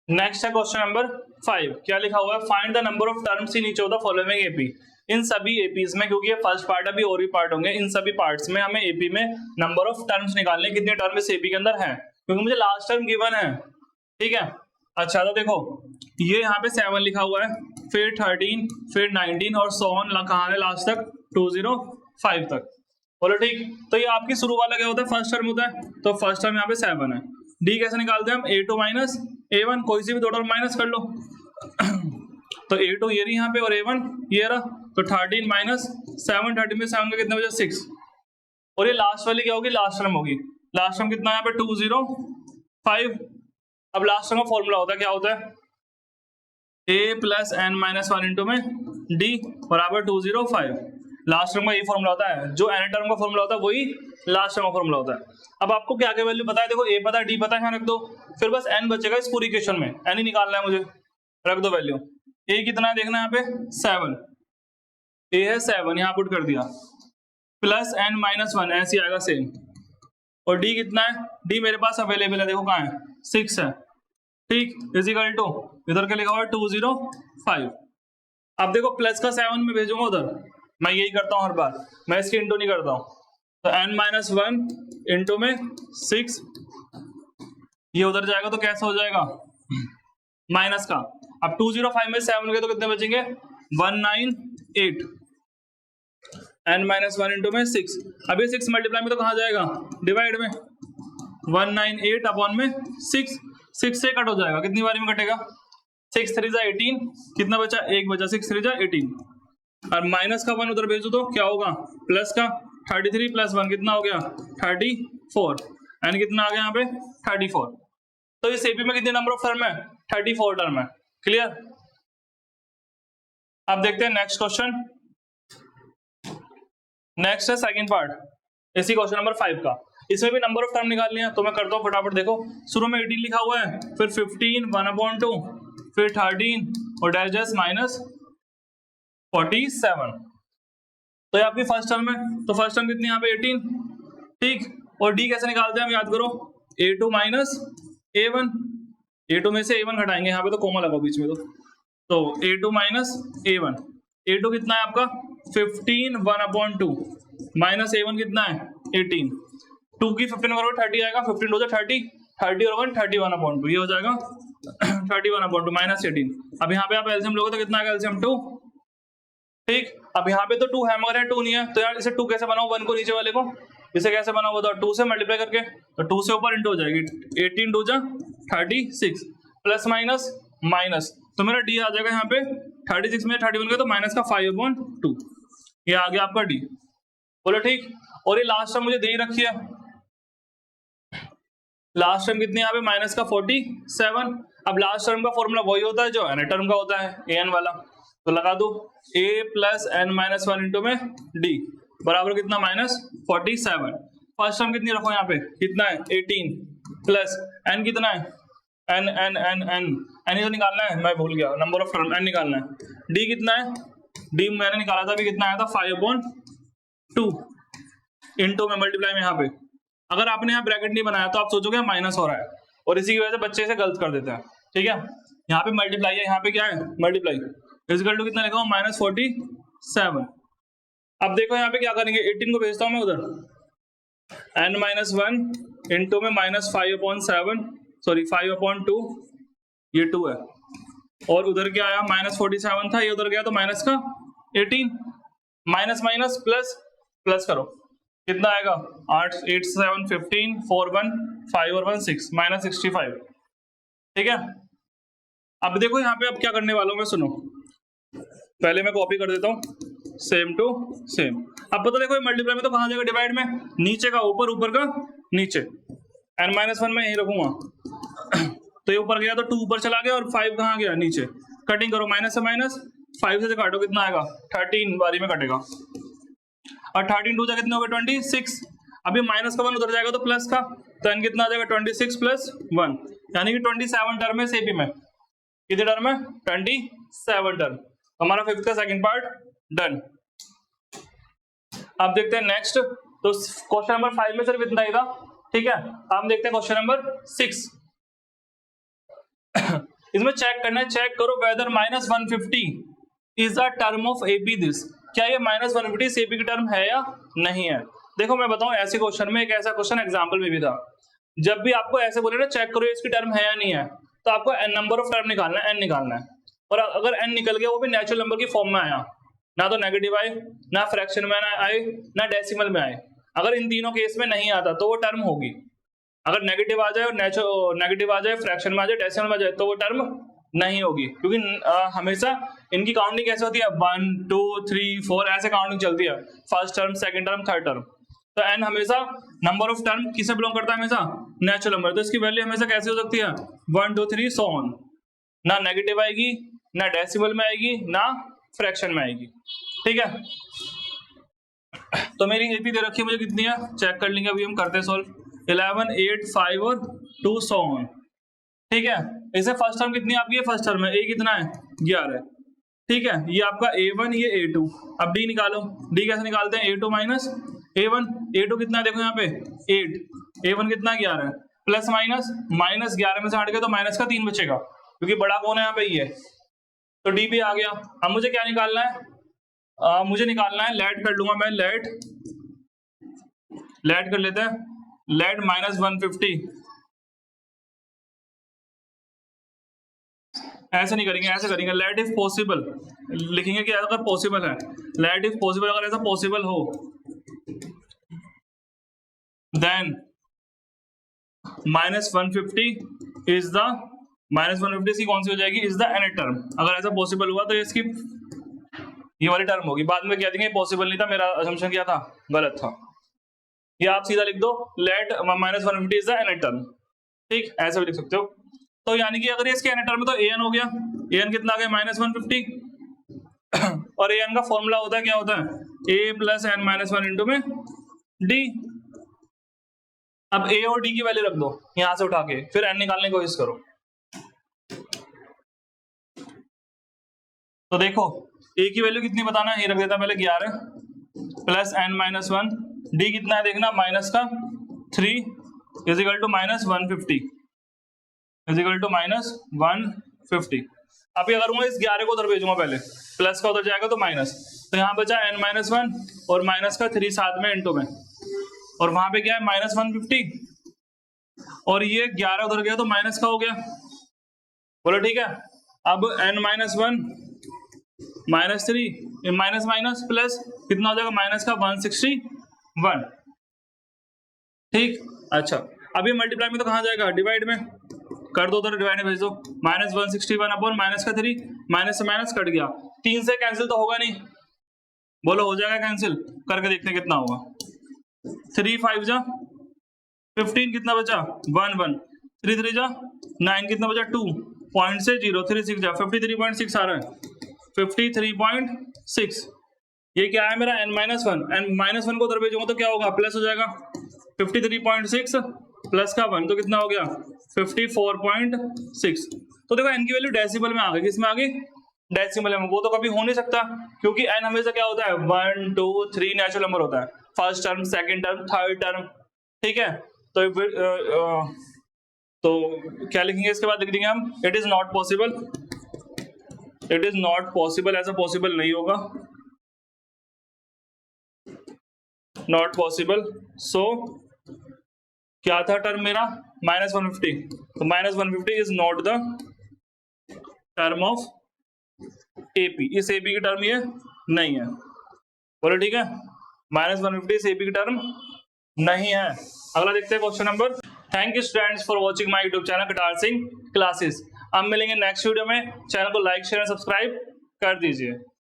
Next है question number 5। क्या लिखा हुआ है, find the number of terms in each of the following AP. इन सभी एपीज में, क्योंकि ये फर्स्ट पार्ट है, अभी और भी पार्ट होंगे, इन सभी पार्ट्स में हमें एपी में नंबर ऑफ टर्म्स निकालने, कितने टर्म इस एपी के अंदर है, क्योंकि मुझे लास्ट टर्म गिवन है। ठीक है, अच्छा तो देखो ये यहाँ पे 7 लिखा हुआ है, फिर 13, फिर 19 और सो ऑन, कहाँ है लास्ट तक 205 तक। बोलो ठीक। तो ये आपकी शुरू वाला क्या होता है, फर्स्ट टर्म होता है, तो फर्स्ट टर्म यहाँ पे 7 है। डी कैसे निकालते हैं हम, a2 माइनस a1, कोई सी भी दो टर्म माइनस कर लो। तो a2 ये रही यहाँ पे और a1 ये रहा, तो 13 माइनस 7, 13 में 7 का कितना बचा 6, और ये लास्ट वाली क्या होगी, लास्ट टर्म होगी। लास्ट टर्म कितना है यहाँ पे 205। अब लास्ट टर्म का फॉर्मूला होता है, क्या होता है, a plus n minus 1 into में d बराबर 205। लास्ट टर्म का यही फॉर्मूला होता है, जो एन टर्म का फॉर्मूला होता है वही लास्ट टर्म का फॉर्मूला होता है। अब आपको क्या क्या वैल्यू पता है, देखो a पता है, d पता है, यहाँ रख दो, फिर बस n बचेगा इस पूरी इक्वेशन में, n ही निकालना है मुझे, रख दो वैल्यू। a कितना है देखना यहाँ पे 7, a है 7, यहाँ पुट कर दिया, प्लस n माइनस 1 ऐसे आएगा सेम, और d कितना है, d मेरे पास अवेलेबल है, देखो कहाँ है 6 है। ठीक, इजिकल टू इधर क्या लिखा हुआ है 205। अब देखो प्लस का 7 में भेजूंगा उधर, मैं यही करता हूँ हर बार, मैं इसकी इंटू नहीं करता हूँ, तो n माइनस 1 इंटू में 6, ये उधर जाएगा तो कैसा हो जाएगा माइनस का। अब 205 में 7 गए तो कितने बचेंगे 198, n माइनस 1 इंटू में 6। अब ये 6 मल्टीप्लाई में तो कहाँ जाएगा, डिवाइड में, 198 अपॉन में 6 से कट हो जाएगा, कितनी बारी में कटेगा, 6 3 जा 18, कितना बचा, एक बचा, 6 3 जा 18, और माइनस का 1 उधर भेजो तो क्या होगा, प्लस का 33 प्लस 1 कितना हो गया 34, एंड कितना आ गया यहाँ पे 34। तो इस एपी में कितने नंबर ऑफ टर्म है, 34 टर्म है। क्लियर। अब देखते हैं नेक्स्ट क्वेश्चन। नेक्स्ट है सेकंड पार्ट इसी क्वेश्चन नंबर 5 का, इसमें भी नंबर ऑफ टर्म निकालनी है, तो मैं करता हूँ फटाफट। देखो शुरू में 18 लिखा हुआ है, फिर 15 1/2, फिर 13 और डैश डैश माइनस 47। तो ये आपकी फर्स्ट टर्म है, तो फर्स्ट टर्म कितनी यहाँ पे 18। ठीक, और डी कैसे निकालते हैं हम, याद करो, a2 माइनस a1, a2 में से a1 घटाएंगे, यहाँ पे तो कोमा लगाओ बीच में, तो a2 माइनस a1, a2 कितना है आपका 15 1/2 माइनस a1 कितना है 18, 2 की 15 करोगे 30 आएगा, 15 2 30, 30 और 1 31/2, ये हो जाएगा 31/2 माइनस 18। अब यहाँ पे आप एलसीएम लोगे तो कितना आएगा एलसीएम 2। ठीक, अब यहाँ पे तो 2 है मगर यहाँ 2 नहीं है, तो यार इसे 2 कैसे बनाओ, 1 को नीचे वाले को, इसे कैसे बनाओ बताओ, 2 से मल्टीप्लाई करके, तो 2 से ऊपर इंटू हो जाएगी, 18 2 जा 36, प्लस माइनस माइनस, तो मेरा डी आ जाएगा यहाँ पे 36 में 31 का तो माइनस का 5/2, ये आ गया आपका डी। बोलो ठीक। और ये लास्ट टर्म मुझे दे ही रखी है, लास्ट टर्म कितनी यहाँ पे माइनस का 47। अब लास्ट टर्म का फॉर्मूला वही होता है जो एन टर्म का होता है, ए एन वाला, तो लगा दो a plus n minus 1 into में d बराबर कितना माइनस 47। फर्स्ट टर्म कितनी रखो यहाँ पे, कितना है 18, प्लस n कितना है n n n n n तो निकालना है, मैं भूल गया नंबर ऑफ टर्म, n निकालना है। d कितना है, d मैंने निकाला था अभी, कितना आया था 5/2 इंटू में मल्टीप्लाई में, यहाँ पे अगर आपने यहाँ ब्रैकेट नहीं बनाया तो आप सोचोगे माइनस हो रहा है, और इसी की वजह से बच्चे इसे गलत कर देते हैं। ठीक है, यहाँ पे मल्टीप्लाई है, यहाँ पे क्या है मल्टीप्लाई, इक्वल टू कितना लिखा हूँ माइनस 47। अब देखो यहाँ पे क्या करेंगे, 18 को भेजता हूँ मैं उधर, n माइनस 1 इंटू में माइनस 5/7, सॉरी 5/2, ये 2 है, और उधर क्या आया माइनस 47 था, ये उधर गया तो माइनस का 18, माइनस माइनस प्लस, प्लस करो कितना आएगा 8 8 7 15 4 1 5 और 1 6 माइनस 65। ठीक है, अब देखो यहाँ पे अब क्या करने वाला हूँ मैं, सुनो पहले मैं कॉपी कर देता हूँ सेम टू सेम। अब पता देखो मल्टीप्लाई में तो कहाँ जाएगा, डिवाइड में, नीचे का ऊपर, ऊपर का नीचे, n माइनस 1 में यही रखूंगा तो ये ऊपर गया तो 2 ऊपर चला गया और 5 कहाँ गया नीचे, कटिंग करो, माइनस से माइनस, 5 से काटो कितना आएगा 13 बारी में कटेगा, और 13 2 जा कितना हो गया 26। अभी माइनस का 1 उधर जाएगा तो प्लस का, तो n कितना आ जाएगा 26 प्लस 1, यानी कि 27 टर्म है सेपी में, कितने टर्म है 27 टर्म। हमारा 5th का सेकंड पार्ट डन। अब देखते हैं नेक्स्ट, तो क्वेश्चन नंबर 5 में सिर्फ इतना ही था। ठीक है, हम देखते हैं क्वेश्चन नंबर 6। इसमें चेक करना है, चेक करो whether -150 is a term of AP this, क्या ये -150 एपी की टर्म है या नहीं है। देखो मैं बताऊं, ऐसे क्वेश्चन में एक ऐसा क्वेश्चन एग्जांपल में भी था, जब भी आपको ऐसे बोले ना चेक करो इसकी टर्म है या नहीं है, तो आपको n नंबर ऑफ टर्म निकालना है, n निकालना है, और अगर n निकल गया वो भी नेचुरल नंबर की फॉर्म में आया, ना तो नेगेटिव आए, ना फ्रैक्शन में आए, ना डेसिमल में आए, अगर इन तीनों केस में नहीं आता तो वो टर्म होगी। अगर नेगेटिव आ जाए और नेगेटिव आ जाए, फ्रैक्शन में आ जाए, डेसिमल में आ जाए, तो वो टर्म नहीं होगी, क्योंकि हमेशा इनकी काउंटिंग कैसे होती है, 1 2 3 4 ऐसे काउंटिंग चलती है, first term, second term, third term. तो n हमेशा नंबर ऑफ टर्म किसे बिलोंग करता है, हमेशा नेचुरल नंबर, तो इसकी वैल्यू हमेशा कैसे हो सकती है, 1 2 3 सो ऑन, ना नेगेटिव आएगी, ना डेसिमल में आएगी, ना फ्रैक्शन में आएगी, ठीक है। तो मेरी एपी दे रखी है मुझे कितनी है, चेक कर लेंगे, अभी हम करते हैं सॉल्व, 11 8 5 और 2 सो ऑन, ठीक है। इसे फर्स्ट टर्म कितनी है आपकी, फर्स्ट टर्म है, a कितना है 11, ठीक है, ये आपका a1, ये a2, अब d निकालो, d कैसे निकालते हैं, a2 माइनस a1, a2 कितना है देखो यहाँ पे 8, a1 कितना 11, प्लस माइनस, -11 में से हट गया तो माइनस का 3 बचेगा, क्योंकि बड़ा कौन है यहाँ पे ये, तो d भी आ गया। अब मुझे क्या निकालना है, मुझे निकालना है, लेट कर लूंगा मैं, लेट कर लेते हैं, लेट -150, ऐसे नहीं करेंगे, ऐसे करेंगे, लेट इफ पॉसिबल लिखेंगे कि अगर पॉसिबल है, लेट इफ पॉसिबल, अगर ऐसा पॉसिबल हो देन -150 इज द, -150 की कौन सी हो जाएगी, इज द एन टर्म, अगर ऐसा पॉसिबल हुआ तो इसकी ये वाली टर्म होगी, बाद में कह देंगे पॉसिबल नहीं था, मेरा असम्पशन क्या था, गलत था, ये आप सीधा लिख दो, let -150 is the n term, ठीक, ऐसे भी लिख सकते हो। तो यानी कि अगर इसके एन टर्म में तो an हो गया, an कितना आ गया -150, और an का फॉर्मूला होता है, क्या होता है, a plus n minus 1 into में d। अब a और d की वैल्यू रख दो यहां से उठा के, फिर n निकालने की कोशिश करो। तो देखो a की वैल्यू कितनी बताना है, ये रख देता पहले 11 प्लस n माइनस 1, d कितना है देखना, माइनस का 3 is equal to -150 is equal to -150। अब क्या करूंगा, इस 11 को उधर भेजूंगा, पहले प्लस का उधर जाएगा तो माइनस, तो यहाँ बचा n-1 और माइनस का 3 साथ में इंटू में, और वहां पे क्या है -150, और ये 11 उधर गया तो माइनस का हो गया, बोलो ठीक है। अब n-1 -3 माइनस माइनस प्लस कितना हो जाएगा, माइनस का 161, ठीक। अच्छा अब ये मल्टीप्लाई में तो कहाँ जाएगा, डिवाइड में कर दो, उधर डिवाइड में भेज दो, -161 अपॉन माइनस का 3, माइनस से माइनस कट गया, 3 से कैंसिल तो होगा नहीं, बोलो हो जाएगा कैंसिल, करके देखते हैं कितना होगा, 3 5 जा 15, कितना बचा 1 1, 3 3 जा 9, कितना बचा 2 पॉइंट से 0, 3 6 जा 53.6 आ रहा है, 53.6, ये क्या है मेरा n-1, n-1 को उधर भेजूंगा तो क्या होगा, प्लस हो जाएगा, 53.6 प्लस का 1 तो कितना हो गया 54.6। तो देखो n की वैल्यू डेसिमल में आ गई, किसमें आ गई, डेसिमल में, वो तो कभी हो नहीं सकता, क्योंकि n हमेशा क्या होता है 1 2 3 नेचुरल नंबर होता है, first term, second term, third term, ठीक है। तो क्या लिखेंगे इसके बाद, लिख देंगे हम it is not possible, it is not possible, ऐसा पॉसिबल नहीं होगा, नॉट पॉसिबल। सो क्या था टर्म मेरा -150, तो -150 is not the term of AP, इस एपी की टर्म ये नहीं है, बोलो ठीक है, -150 इस एपी की टर्म नहीं है। अगला देखते हैं question number. Thank you students for watching my YouTube channel कटार सिंह क्लासेस। अब मिलेंगे नेक्स्ट वीडियो में, चैनल को लाइक शेयर सब्सक्राइब कर दीजिए।